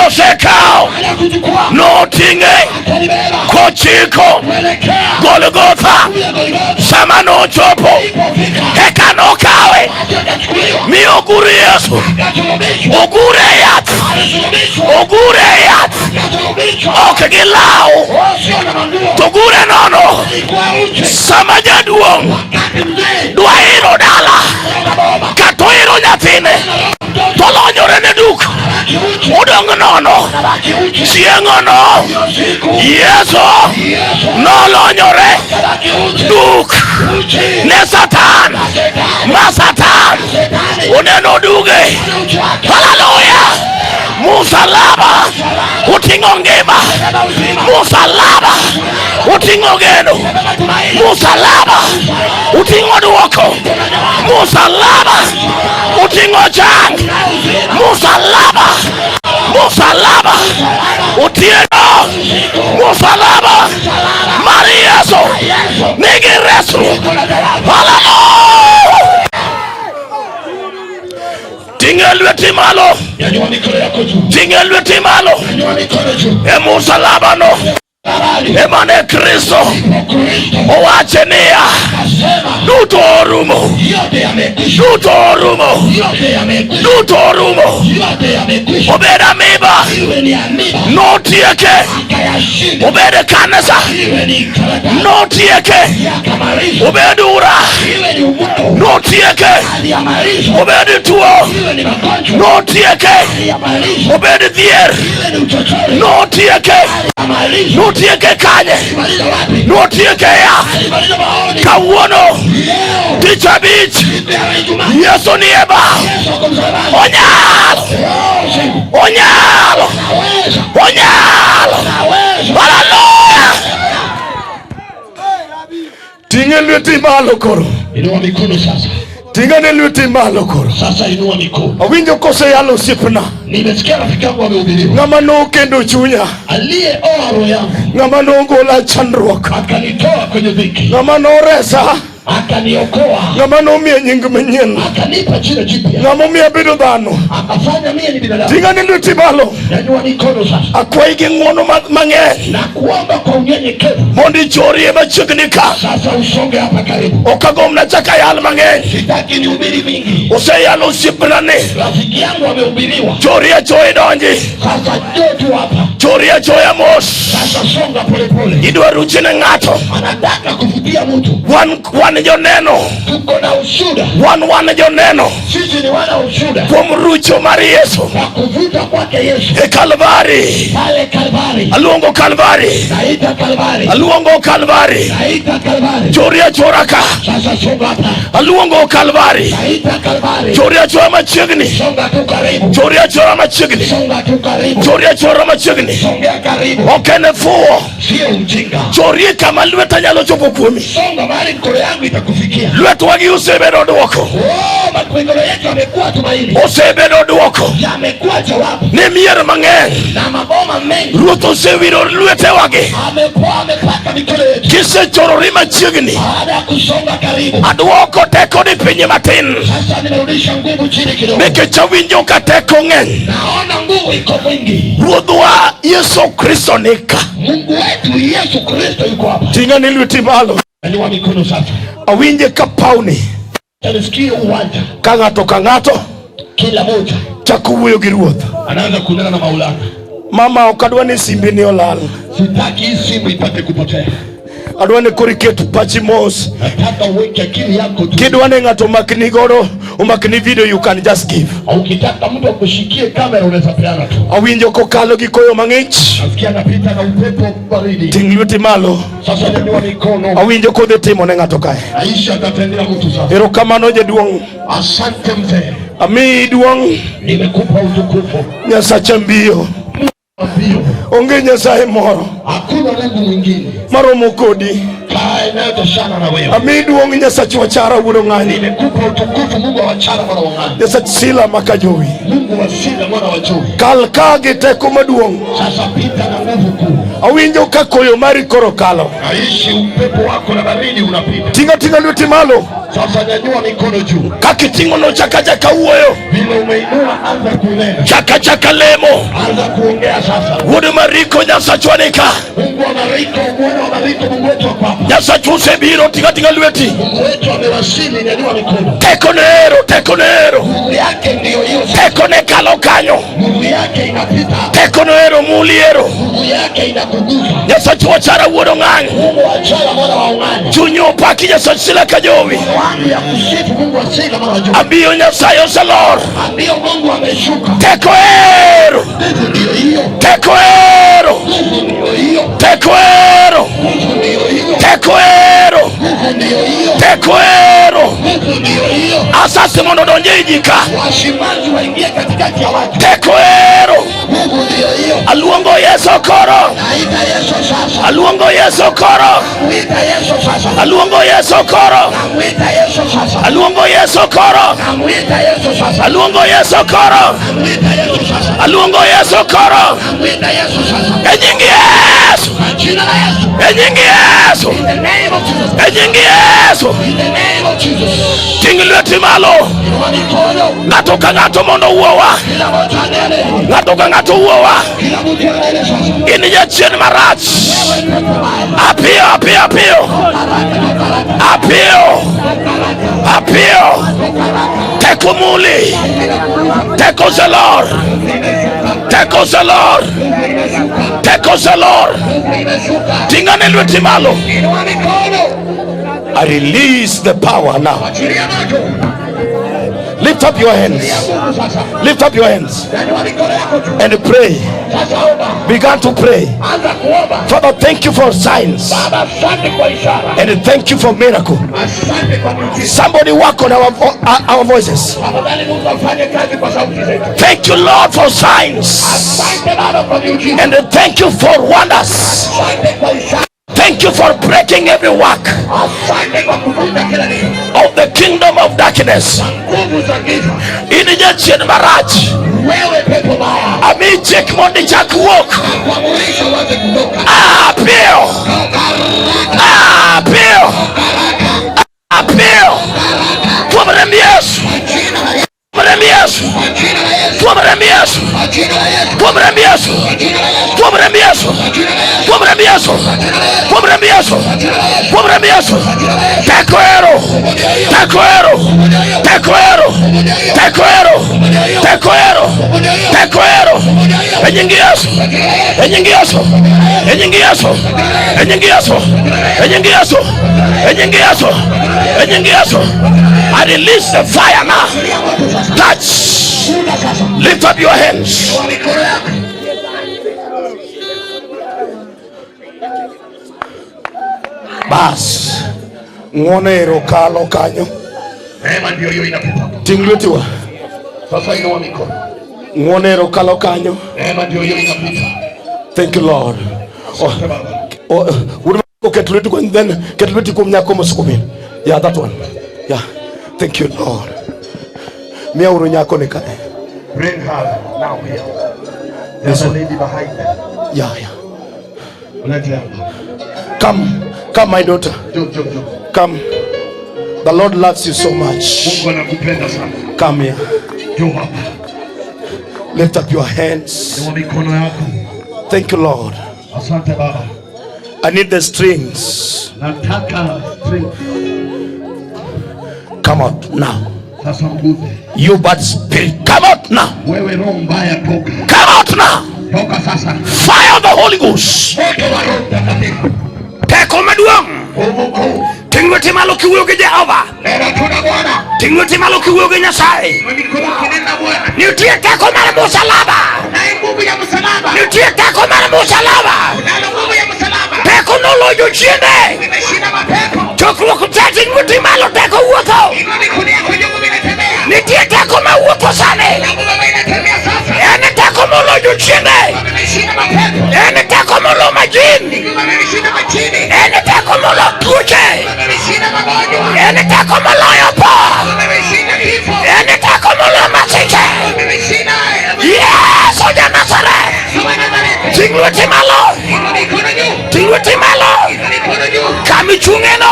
Nosekao notinge kochiko Golgotha sama nochopo eka nokawe mi ogure Yesu Gigureyath ok gilao to gure nono sama jaduong dwa iro dala kato iro nyathine tolonyore ne duk udong nono chieng'ono Yesu nolonyore duk ne Satan ma Satan uneno duge. Hallelujah. Musalaba utingo ngema, musalaba utingo geno, musalaba utingo duoko, musalaba utingo chang, musalaba utieno, musalaba Mariaso nigiresu. Hallelujah. Tingelweti malo, tingelweti malo, musalaba no, emane Kristo owachenia duto orumo obeda miba notieke obeda kanisa notieke obedura notieke obeda tuo notieke obeda dhier notieke kanye notieke ya kawuono tichabich Yesu nieba onyalo. Hallelujah. Tinga lweti malo koro. Inua mikono sasa. Tinga lweti malo koro. Sasa inua mikono. Awinjo kose yalo sipna. Nimesikia rafiki yangu amehubiriwa. Ngama no kendo chunya. Aliyeoa roho yangu. Ngama no gola chandruok. Akanitoa kwenye dhiki. Ngama no resa. Akaniokoa. Ngama no mie nying manyien. Akanipa jina jipya. Ngama mie bedo dhano. Akafanya mie ni binadamu. Tinga lweti malo. Inua mikono sasa. Akwai gi ng'wono mang'eny. Na kuomba kwa unyenyekevu. Mondi chorie machiegni ka. Sasa usonge hapa karibu. Okagomna chaka yal mang'eny. Sitaki nihubiri mingi. Oseyalo osiepnani. Rafiki yangu amehubiriwa. Chorie choe donji. Sasa njoo tu hapa. Chorie choe mos. Sasa songa pole pole. Idwa ruchine ng'ato. Anataka kuvutia mtu. Wan joneno. Tuko na ushuda. Wan joneno. Sisi ni wana ushuda. Kuom rucho mar Yesu. Na kuvuta kwake Yesu. E Kalvari. Pale Kalvari. Aluongo Kalvari. Naita Kalvari. Aluongo Kalvari. Naita Kalvari. Chorie choraka. Sasa songa hapa. Aluongo Kalvari. Naita Kalvari. Chorie chora machiegni. Songa tu karibu. Chorie chora machiegni. Songa tu karibu. Chorie chora machiegni. Songa karibu. Okene fuo. Sio ujinga. Chorie kama lweta nyalo chopo kuomi. Songa mahali mkono yangu itakufikia. Lwetu wagi osebedo duoko. Mikono yetu yamekuwa tumaini. Osebedo duoko. Yamekuwa jawabu. Ne mier mang'eny. Na maboma mengi. Ruoth osewiro lwete wagi. Amepaka mikono yetu. Kisechorori machiegni. Baada ya kusonga karibu. Aduoko teko ni pinye matin. Sasa nimerudisha nguvu chini kidogo. Nikech awinjo ka teko ng'eny. Naona nguvu iko mwingi. Ruodhwa Yesu Kristo nika. Mungu wetu Yesu Kristo yuko hapa. Tinga ni lweti malo. Inua mikono sasa. Awinje ka pauni. Nisikie uwanja. Ka ng'ato Kila moja chako wuoyo gi Ruoth. anaanza kunena na Maulana. Mama okadwa ni simbi ni olal. Sitaki hii simu ipate kupotea. Adwa ni koriketu pachi mos. Nataka uweke akili yako tu. Kidwa ni ng'ato makni godo, umakni video you can just give. Ukitaka mtu akushikie kamera unaweza peana tu. Awinjo kokalo gi koyo mang'ich. Nasikia anapita na upepo baridi. Ting lweti malo. Sasa nyanyua mikono. Awinjo kodhi timo ne ng'ato kae. Aisha atatendea mtu sasa. Erokamano jaduong'. Asante mzee. Ami duong'. Nimekupa utukufu. Nyasacha mbio. Onge nyasaye moro. Hakuna Mungu mwingine. Maromo kodi. Kae nayo toshana na wewe. Ami duong' Nyasacha wachara wuono ng'ani. Nimekupa utukufu Mungu wa wachara mwana wa ng'ani. Nyasacha sila makajowi. Mungu wa sila mwana wa jowi. Kal ka gi teko maduong'. Sasa pita na nguvu kuu. Awinjo ka koyo mari koro kalo. Aishi upepo wako na baridi unapita. Tinga lweti malo. Sasa nyanyua mikono juu. Kakitingo no chaka uoyo. Vile umeinua anza kunena. Chaka lemo. Anza kuongea sasa. Wuode mariko nyasachwanika. Mungu wa mariko, Bwana wa mariko, Mungu wetu hapa. Nyasachuse biro tinga lweti. Mungu wetu amewasili, nyanyua mikono. Teko nero. Mungu yake ndio hiyo. Teko ne kalo kanyo. Mungu yake inapita. Teko nero muliero. Mungu yake inakugusa. Nyasachwa chara wuodo ng'any. Mungu achara mwana wa ung'any. Chunyo paki nyasachila kajowi. Ya kusifu Mungu asila mwana wa juu. Ambiyo nyasayo salor. Ambiyo Mungu ameshuka. Teko ero. Mungu ndio hiyo. Teko ero. Mungu ndio hiyo. Teko ero. Mungu ndio hiyo. Teko ero. Mungu ndio hiyo. Teko ero. Mungu ndio hiyo. Asasi mondo donje ijika. Washimanzi waingie katikati ya watu. Teko ero. Mungu ndio hiyo. Aluongo Yesu koro. Naita Yesu sasa. Aluongo Yesu koro. Namuita Yesu sasa. Aluongo Yesu koro. Namuita Yesu sasa. Aluongo Yesu koro. Namuita Yesu sasa. Aluongo Yesu koro. Namuita Yesu sasa. Aluongo Yesu koro. Namuita Yesu sasa. Enyingi Yesu. Jina la Yesu. Enyingi Yesu. In the name of Jesus. Enyingi Yesu. In the name of Jesus. Tingilweti malo. Inua mikono. Ng'ato ka ng'ato mondo uowa. Kila mtu anene. Ng'ato ka ng'ato uowa. Kila mtu anene sasa. Ini jachien marach. Apio. Teko muli. Teko zelor. Teko zelor. Teko zelor. Tingane lweti malo. Inua mikono. I release the power now. Achilia macho. Lift up your hands. Lift up your hands and pray. Begin to pray. Father, thank you for signs and thank you for miracle. Somebody work on our voices. Thank you, Lord, for signs and thank you for wonders. Thank you for breaking every work of the kingdom of darkness. Inijachien marach. Ami chik mondi chak walk. Appeal. Yesu. I release the fire now. Touch. Lift up your hands. Bas. Ng'onero kalo kanyo. Neema ndio hiyo inapita. Tingletiwa. Sasa inua mikono. Ng'onero kalo kanyo. Neema ndio hiyo inapita. Thank you, Lord. Ketuleti kwa then ketuleti kwa mnyako msukumini. Yeah, that one. Yeah. Thank you, Lord. Mia uru nyako ni kane. Bring her now here. There's a lady behind them. Yeah. Let her. Come, my daughter. Jo. Come. The Lord loves you so much. Mungu anakupenda sana. Come here. Jo hapa. Lift up your hands. Inua mikono yako. Thank you, Lord. Asante Baba. I need the strings. Nataka strings. Come out now. Sasa nguvu. You bad spirit, come out now. Wewe roho mbaya toka. Come out now. Toka sasa. Fire of the Holy Ghost. Moto wa Roho Mtakatifu. Teko maduong. Tingweti malo kiwuyo gi Jehova. Nena tuna Bwana. Tingweti malo kiwuyo gi Nyasaye. Mikono kinena Bwana. Nitie teko mar msalaba. Na nguvu ya msalaba. Nitie teko mar msalaba. Na nguvu ya msalaba. Teko nolojo chiende. Nimeshinda mapepo. Chokruok tati tingweti malo teko wuotho. Inua mikono yako juu inatembea. Nitie teko ma wuotho sane. Na nguvu inatembea sasa. Ene teko nolojo chiende. Nimeshinda mapepo. Ene teko molo majini. Nimeshinda majini. Ene teko molo tuche. Nimeshinda magonjwa. Ene teko molo yopo. Nimeshinda kifo. Ene teko molo masiche. Nimeshinda. Yesu ja Nazareth. Tingweti malo. lweti malo kami chungeno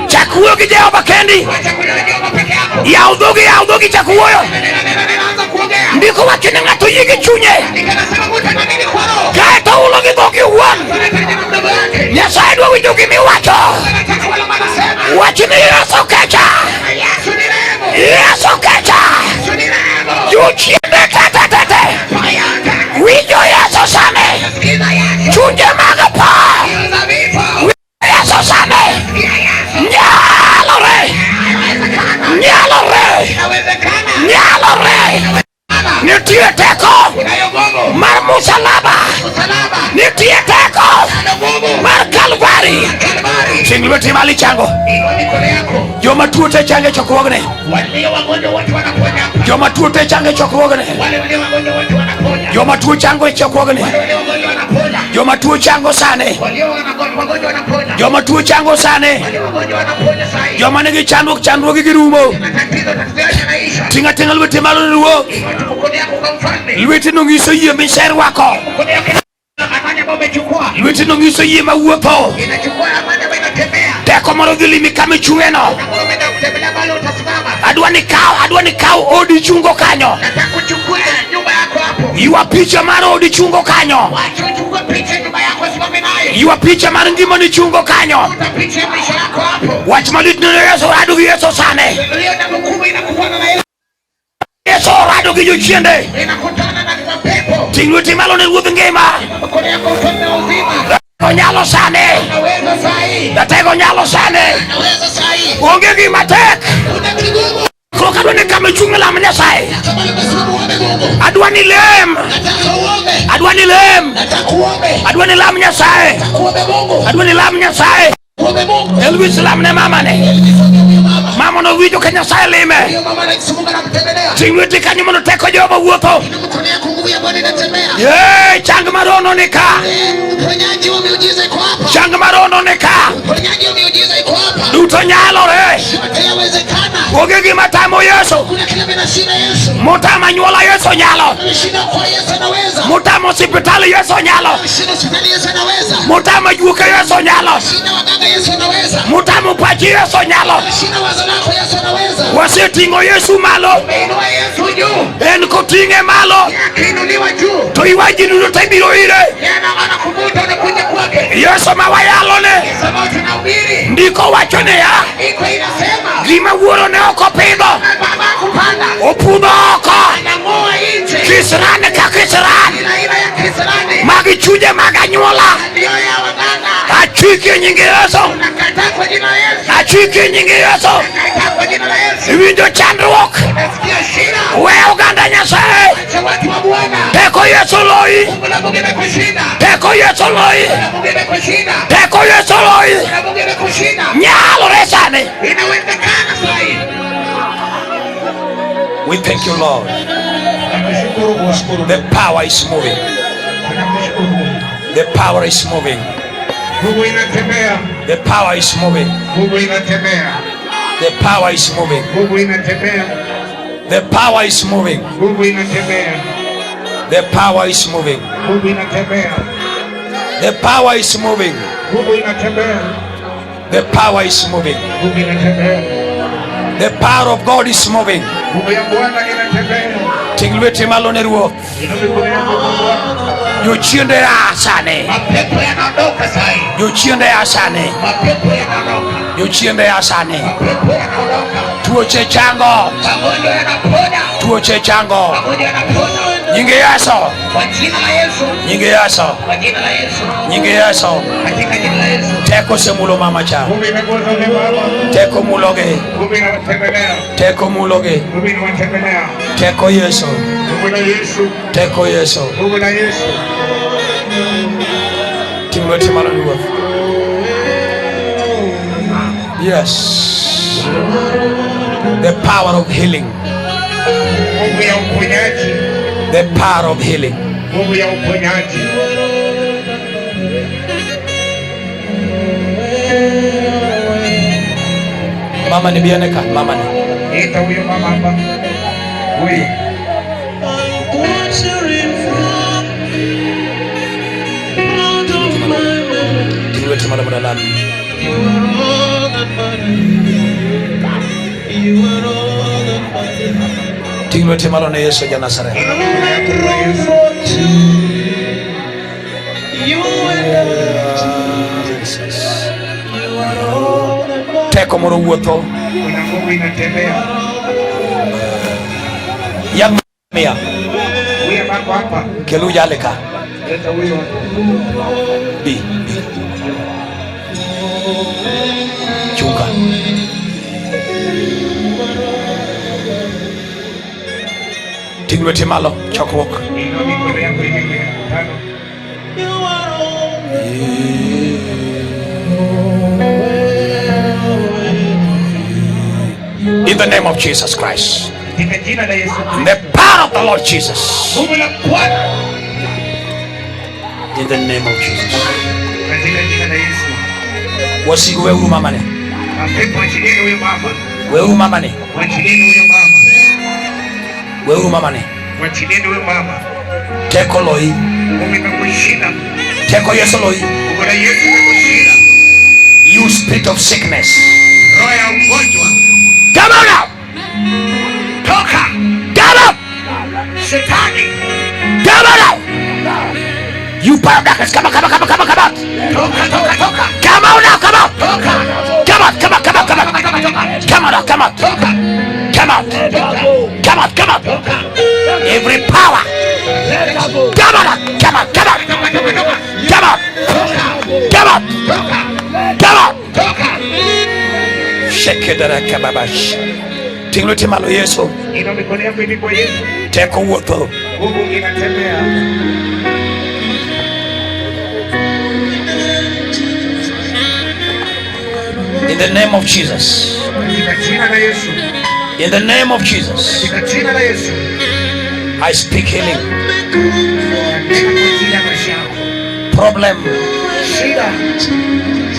chakuyo ki Jehova kendi yaw dhogi chakuyo ndiko wakine ng'ato yigi chunye kaeto ulo gi dhogi wuon. Nyasaye dwa winjo gimiwacho. Wachni Yesu kecha, Yesu kecha yuchiende tete winjo Yesu sane chunje magapa Yesu sane nyalore nitie teko mar musalaba, nitie teko mar Kalvari. Ching lweti mali chango joma tuo te change chokruogne, joma tuo te change chokruogne, joma tuo chango chokruogne, joma tuo chango sane, joma tuo chango sane, joma nigi chandruok gi rumo. Tinga lweti malo ruo, lweti nongiso yie miser wako, lweti nongiso yie mawuotho, teko moro gilimi kama chungeno. Adwani kaw odi chungo kanyo, iwa picha mar odi chungo kanyo, iwa picha mar ngima ni chungo kanyo. Wach malit ni Yesu rado gi Yesu sane, Yesu rado gi jochiende. Ting lweti malo ne ruodh ngima, nyalo sane, datego nyalo sane, onge gima tek. Kok adwani kama chung lam Nyasaye, adwani lem, adwani lam Nyasaye, adwani lam Nyasaye. Elwis lam ne mama no wijo ka Nyasaye lime. Ting lweti kanyo mondo teko Jehova wuotho. Chang marono nika, chang marono nika, duto nyalore. Onge gima tamo Yesu, mutama nyuola Yesu nyalo, mutama hospitali Yesu nyalo, mutama juoke Yesu nyalo, mutama pachi Yesu nyalo. Wasetingo Yesu malo, en kotinge malo, to iwaji nuno tebiro ire. Yesu mawayalone, ndiko wachone ya gima wuoro ne oko pidho opudho oko kisrane ka kisrane magi chuje maganyuola. Achiki nyingi Yesu, achiki nyingi Yesu. Iwinjo chandruok, we oganda Nyasaye, teko Yesu loi, teko Yesu loi, teko Yesu loi. Nyalore sane. We thank you, Lord. The power is moving. The power is moving. The power is moving. The power is moving. The power is moving. The power is moving. The power is moving. The power is moving. The power of God is moving. Ting lweti malo ne ruoth. Jochiende asane, jochiende asane, jochiende asane. Tuoche chango, tuoche chango. Nyingi Yesu, nyingi Yesu, nyingi Yesu. Teko semulo mama cha, teko muloge, teko muloge, teko Yesu, teko Yesu. Timothy Malaluwa. Yes, the power of healing, the power of healing. Mama ni bianeka, mama ni. Ita huyo mama hapa. Huyo. Tinglo timalo na Yesu ja Nazareth. Teko moro wuotho. Yang mia. Kelu jaleka. Bi. Chunga. Tinglo timalo chokruok. In the name of Jesus Christ. The power of the Lord Jesus. In the name of Jesus. Wasigu wewe mama ne. Wewe mama ne. Wewe mama ne. Teko loi. Teko Yesu loi. You spirit of sickness. Come on now. Toka. Get up. Shetani. Come on now. You power of darkness. Come on. Toka. Come on now. Come on. Toka. Come on. Every power. Come on. Shekedara kababash. Tinglo timalo Yesu. Teko wuotho. In the name of Jesus. In the name of Jesus. I speak healing. Problem.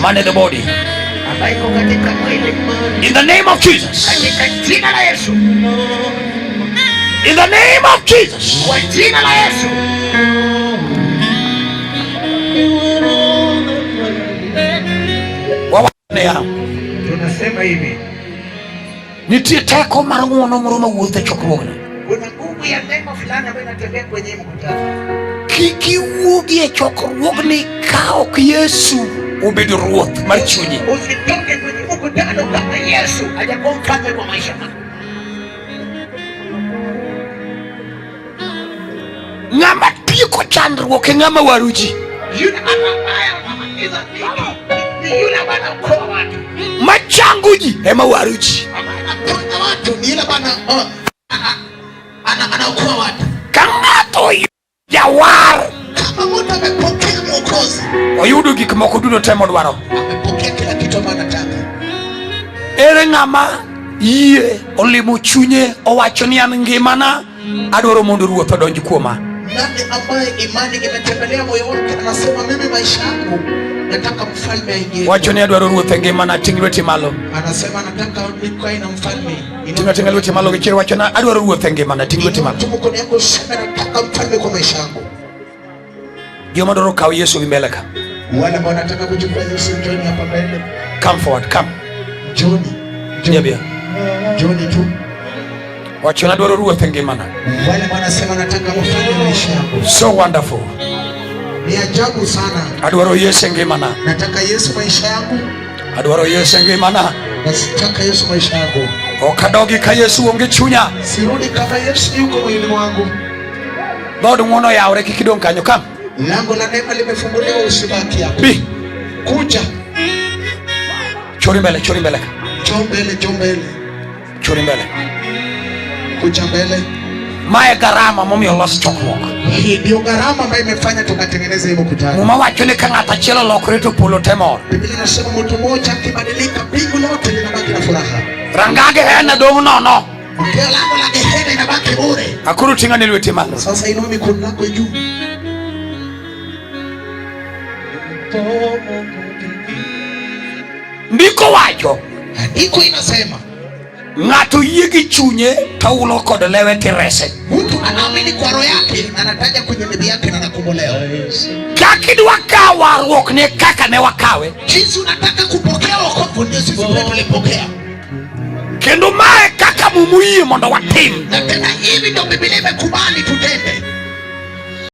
Man in the body. In the name of Jesus. In the name of Jesus. Tunasema hivi. Nitie teko mara ngono mroma wuothe chokruogno. Kuna nguvu ya neno fulani ambayo inatembea kwenye mkutano. Kiki wuogi e chokruogni ka ok Yesu obedo ruoth mar chunyi. Usitoke kwenye mkutano kama Yesu hajakuwa mfalme kwa maisha yako. Ng'ama tieko chandruok e ng'ama waruji. Yule anabaya anamaliza nini? Yule anaokoa watu. Machanguji ema waruji. Anaponya watu ni yule anaokoa watu. Kang'ato jawar. Kama mtu amepokea mwokozi. Oyudo gik moko duto temo dwaro. Amepokea kila kitu ambacho anataka. Ere ng'ama yie olimo chunye owacho ni an ngimana adwaro mondo ruoth odonj kuoma. Nani ambaye imani imetembelea moyo wake anasema mimi maisha yangu nataka mfalme aingie. Wacho ni adwaro ruoth e ngimana, ting' lweti malo. Anasema nataka nikae na mfalme. Ting' lweti malo gichiri wacho na adwaro ruoth e ngimana, ting' lweti malo. Mtu mkono yako sema nataka mfalme kwa maisha yangu. Joma dwaro kawo Yesu gi mbele ka. Wale ambao wanataka kuchukua Yesu njoni hapa mbele. Come forward, come. Njoni. Njoni. Njoni tu. Wacho na adwaro ruoth e ngimana. Wale wanasema nataka mfalme maisha yangu. So wonderful. Ni ajabu sana. Adwaro Yesu e ngimana. Nataka Yesu maisha yangu. Adwaro Yesu e ngimana. Nataka Yesu maisha yangu. Okadogi ka Yesu onge chunya. Sirudi kama Yesu yuko moyoni mwangu. Dhood ng'wono yawre kik idong kanyo, come. Lango la neema limefunguliwa, usibaki hapo. Bi. Kuja. Chori mbele. Njoo mbele. Chori mbele. Kuja mbele. Mae gharama momiyo los chokruok. Hii ndio gharama ambayo imefanya tukatengeneza hii mkutano. Muma wacho ni ka ng'ato achiel olokore to polo te mor. Biblia inasema mtu mmoja akibadilika mbingu lote linabaki na furaha. Rangage hena dong' nono. Ndio lango la Gehena inabaki bure. Akuru ting'a ni lweti malo. Sasa inua mikono yako juu. Ndiko wacho. Iko inasema Ng'ato yie gi chunye to ulo kod lewe tirese. mtu anaamini kwa roho yake na anataja kwenye nebe yake na anakombolewa. Kakidwa kawo warruok ne kaka ne wakawe. Jinsi unataka kupokea wokovu ndio sisi pia tulipokea. kendo mae kaka mumuie mondo watim. Na tena hivi ndio Biblia imekubali tutende.